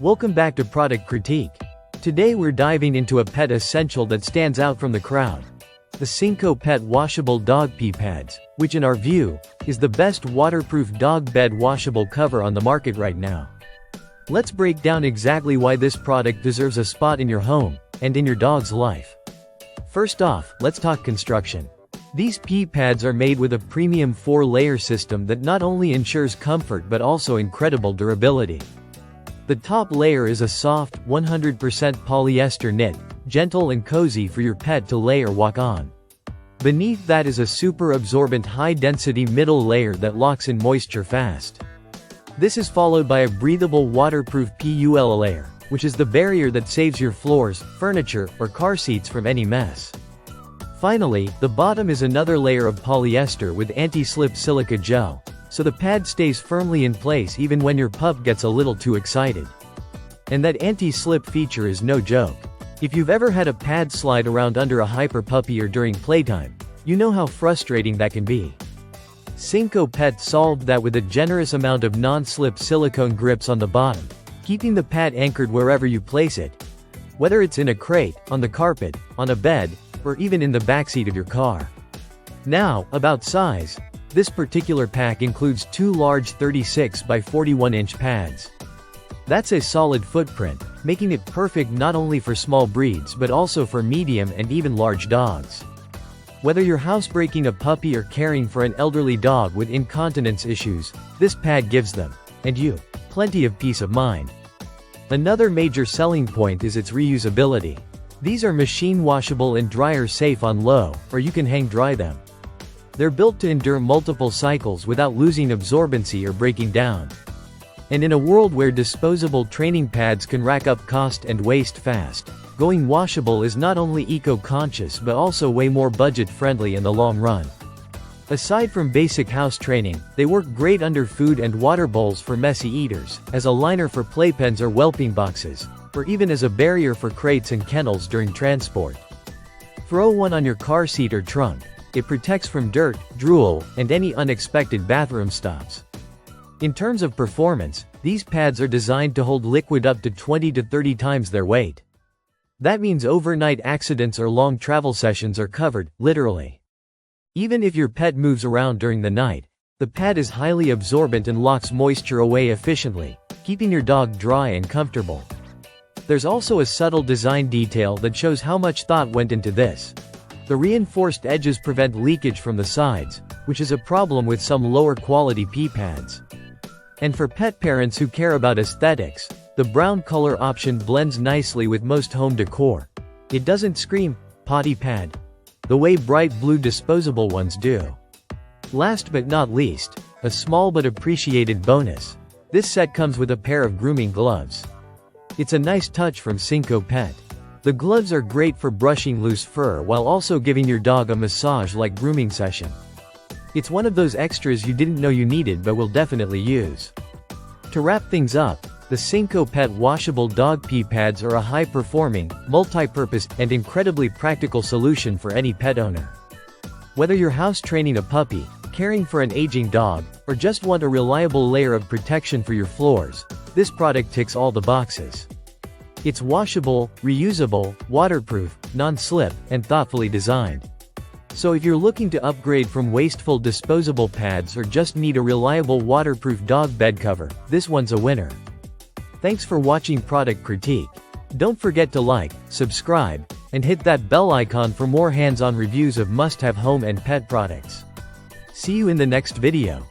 Welcome back to Product Critique. Today we're diving into a pet essential that stands out from the crowd. The SincoPet washable dog pee pads, which in our view, is the best waterproof dog bed washable cover on the market right now. Let's break down exactly why this product deserves a spot in your home, and in your dog's life. First off, let's talk construction. These pee pads are made with a premium 4-layer system that not only ensures comfort but also incredible durability. The top layer is a soft, 100% polyester knit, gentle and cozy for your pet to lay or walk on. Beneath that is a super absorbent high-density middle layer that locks in moisture fast. This is followed by a breathable waterproof PUL layer, which is the barrier that saves your floors, furniture, or car seats from any mess. Finally, the bottom is another layer of polyester with anti-slip silica gel, so the pad stays firmly in place even when your pup gets a little too excited. And that anti-slip feature is no joke. If you've ever had a pad slide around under a hyper puppy or during playtime, you know how frustrating that can be. SincoPet solved that with a generous amount of non-slip silicone grips on the bottom, keeping the pad anchored wherever you place it. Whether it's in a crate, on the carpet, on a bed, or even in the backseat of your car. Now, about size. This particular pack includes 2 large 36 by 41 inch pads. That's a solid footprint, making it perfect not only for small breeds but also for medium and even large dogs. Whether you're housebreaking a puppy or caring for an elderly dog with incontinence issues, this pad gives them, and you, plenty of peace of mind. Another major selling point is its reusability. These are machine washable and dryer safe on low, or you can hang dry them. They're built to endure multiple cycles without losing absorbency or breaking down. And in a world where disposable training pads can rack up cost and waste fast, going washable is not only eco-conscious but also way more budget-friendly in the long run. Aside from basic house training, they work great under food and water bowls for messy eaters, as a liner for playpens or whelping boxes, or even as a barrier for crates and kennels during transport. Throw one on your car seat or trunk. It protects from dirt, drool, and any unexpected bathroom stops. In terms of performance, these pads are designed to hold liquid up to 20 to 30 times their weight. That means overnight accidents or long travel sessions are covered, literally. Even if your pet moves around during the night, the pad is highly absorbent and locks moisture away efficiently, keeping your dog dry and comfortable. There's also a subtle design detail that shows how much thought went into this. The reinforced edges prevent leakage from the sides, which is a problem with some lower quality pee pads. And for pet parents who care about aesthetics, the brown color option blends nicely with most home decor. It doesn't scream, "potty pad," the way bright blue disposable ones do. Last but not least, a small but appreciated bonus. This set comes with a pair of grooming gloves. It's a nice touch from SincoPet. The gloves are great for brushing loose fur while also giving your dog a massage-like grooming session. It's one of those extras you didn't know you needed but will definitely use. To wrap things up, the SincoPet washable dog pee pads are a high-performing, multi-purpose, and incredibly practical solution for any pet owner. Whether you're house training a puppy, caring for an aging dog, or just want a reliable layer of protection for your floors, this product ticks all the boxes. It's washable, reusable, waterproof, non-slip, and thoughtfully designed. So if you're looking to upgrade from wasteful disposable pads or just need a reliable waterproof dog bed cover, this one's a winner. Thanks for watching Product Critique. Don't forget to like, subscribe, and hit that bell icon for more hands-on reviews of must-have home and pet products. See you in the next video.